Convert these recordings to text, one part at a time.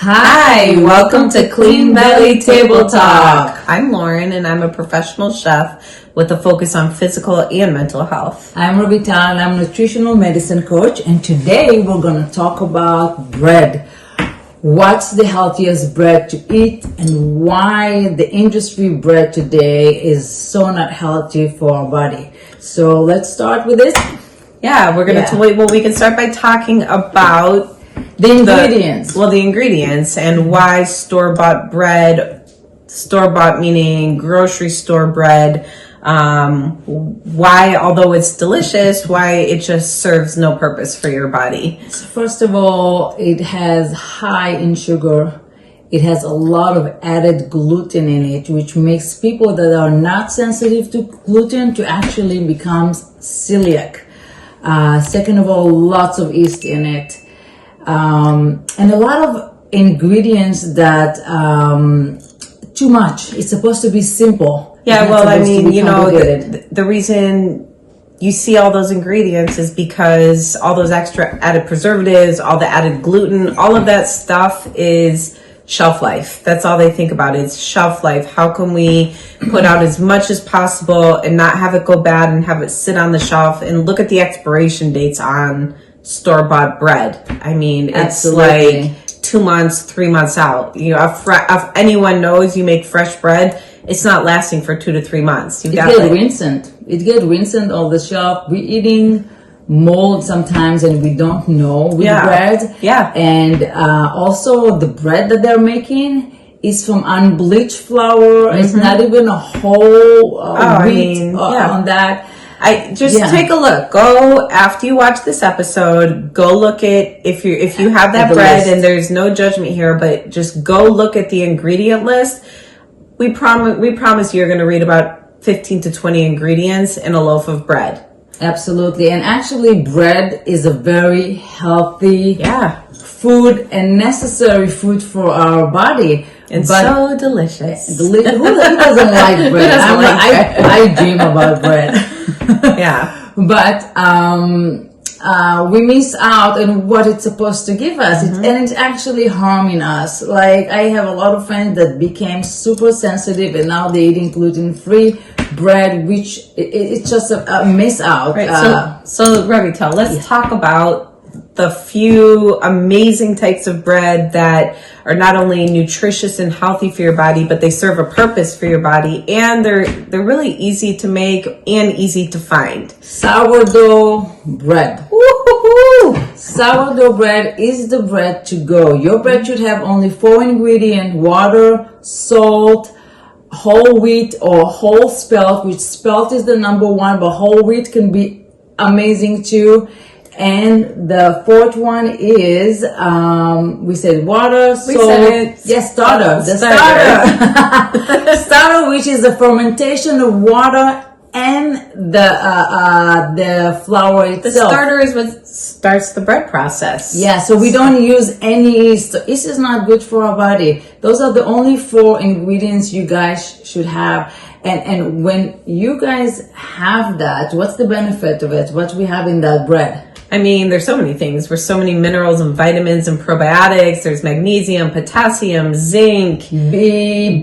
Hi, welcome to Clean Belly Table Talk. I'm Lauren and I'm a professional chef with a focus on physical and mental health. I'm Ravita and I'm a nutritional medicine coach, and today we're going to talk about bread. What's the healthiest bread to eat and why the industry bread today is so not healthy for our body. So let's start with this. Yeah, we're going to we can start by talking about the ingredients. The ingredients and why store-bought bread, store-bought meaning grocery store bread, why, although it's delicious, why it just serves no purpose for your body. First of all, it has high in sugar. It has a lot of added gluten in it, which makes people that are not sensitive to gluten to actually become celiac. Second of all, lots of yeast in it. And a lot of ingredients that too much. It's supposed to be simple. Yeah, well, I mean, you know, the reason you see all those ingredients is because all those extra added preservatives, all the added gluten, all of that stuff is shelf life. That's all they think about is shelf life. How can we put out as much as possible and not have it go bad and have it sit on the shelf and look at the expiration dates on store-bought bread. I mean, it's like 2 months, 3 months out. You know, if anyone knows you make fresh bread, it's not lasting for 2 to 3 months. It gets rinsed on the shelf. We're eating mold sometimes and we don't know with bread. Yeah. And also the bread that they're making is from unbleached flour. Mm-hmm. It's not even a whole wheat on that. Take a look. Go after you watch this episode. Go look at if you have that bread, and there's no judgment here, but just go look at the ingredient list. We promise you're going to read about 15 to 20 ingredients in a loaf of bread. Absolutely, and actually, bread is a very healthy food and necessary food for our body. It's so delicious. Who doesn't like bread? I dream about bread. Yeah. But we miss out on what it's supposed to give us. Mm-hmm. And it's actually harming us. Like, I have a lot of friends that became super sensitive and now they're eating gluten-free bread, which it's just a miss out. Right. So Ravita, let's talk about the few amazing types of bread that are not only nutritious and healthy for your body, but they serve a purpose for your body, and they're really easy to make and easy to find. Sourdough bread. Woo-hoo-hoo! Sourdough bread is the bread to go. Your bread should have only 4 ingredients: water, salt, whole wheat or whole spelt, which spelt is the number 1, but whole wheat can be amazing too. And the 4th one is, we said water, salt. Starter. Starter, which is the fermentation of water and the flour itself. The starter is what starts the bread process. Yeah, so we don't use any yeast. Yeast is not good for our body. Those are the only 4 ingredients you guys should have. And when you guys have that, what's the benefit of it? What we have in that bread? I mean, there's so many things. There's so many minerals and vitamins and probiotics. There's magnesium, potassium, zinc, B1,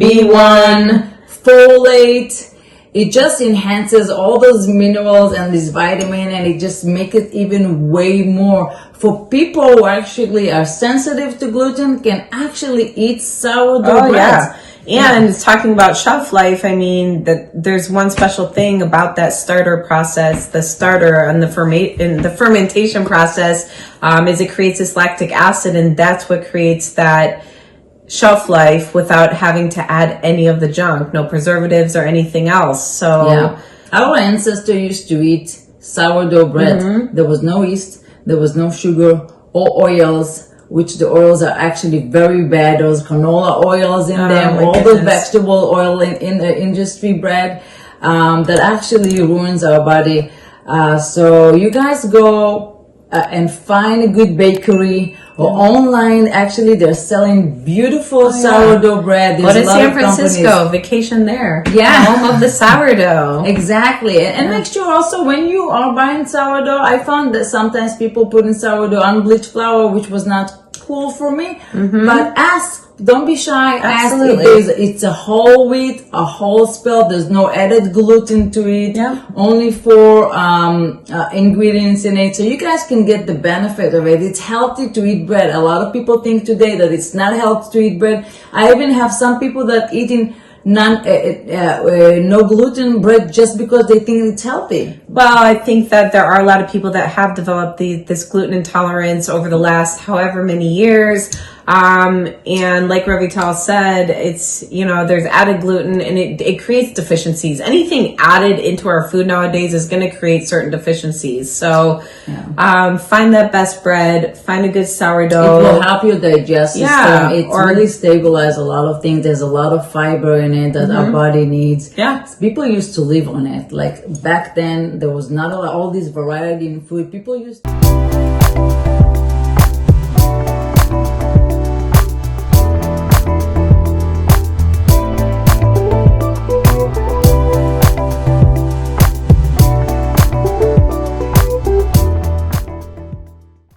folate. It just enhances all those minerals and this vitamin, and it just makes it even way more. For people who actually are sensitive to gluten, can actually eat sourdough bread. Yeah. And talking about shelf life, I mean, there's one special thing about that starter process, the starter and the fermentation process, is it creates this lactic acid, and that's what creates that shelf life without having to add any of the junk, no preservatives or anything else. So our ancestors used to eat sourdough bread. Mm-hmm. There was no yeast, there was no sugar or oils, which the oils are actually very bad. Those canola oils in them, all the vegetable oil in the industry bread, that actually ruins our body. So you guys go and find a good bakery or online. Actually, they're selling beautiful sourdough bread. Go to San Francisco, vacation there. Yeah. Home of the sourdough. Exactly. And make sure also when you are buying sourdough, I found that sometimes people put in sourdough unbleached flour, which was not tool for me. But ask. Don't be shy. Absolutely. Ask if it's a whole wheat, a whole spelt. There's no added gluten to it. Yeah. Only 4 ingredients in it, so you guys can get the benefit of it. It's healthy to eat bread. A lot of people think today that it's not healthy to eat bread. I even have some people that eating no gluten bread just because they think it's healthy. Well, I think that there are a lot of people that have developed this gluten intolerance over the last however many years. And like Revital said, it's, there's added gluten and it creates deficiencies. Anything added into our food nowadays is going to create certain deficiencies. So, find that best bread, find a good sourdough. It will help your digestive system. It really stabilizes a lot of things. There's a lot of fiber in it that our body needs. Yeah. People used to live on it. Like back then, there was not all this variety in food. People used